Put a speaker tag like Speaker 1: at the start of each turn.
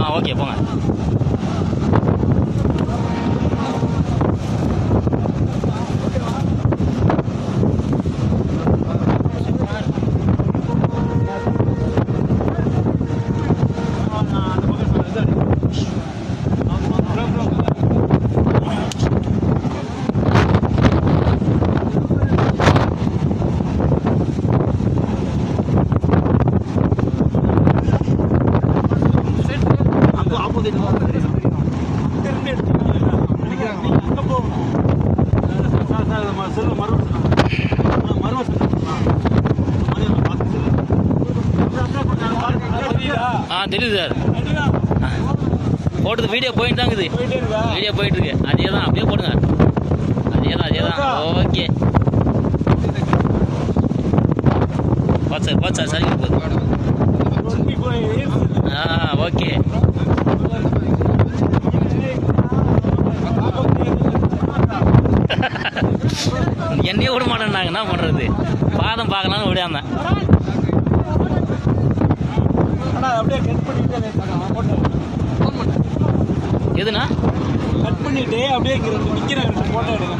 Speaker 1: ஆ okay போங்க. தெரியுது sir. போட்டது வீடியோ போயிட்டு தான் இருக்குது. வீடியோ போயிட்டு இருக்கு. அதே தான் அப்படியே போடுங்க. அதே தான் ஓகே. போச்சு சார் சரிங்க போகுது. ஓகே என்னையே விட மாட்டேன்னாங்க. என்ன பண்றது? பாதம் பார்க்கலான்னு விடாம எதுனா
Speaker 2: கட் பண்ணிட்டு அப்படியே நிக்கிறேன். போட்டோ எடுக்கணும்.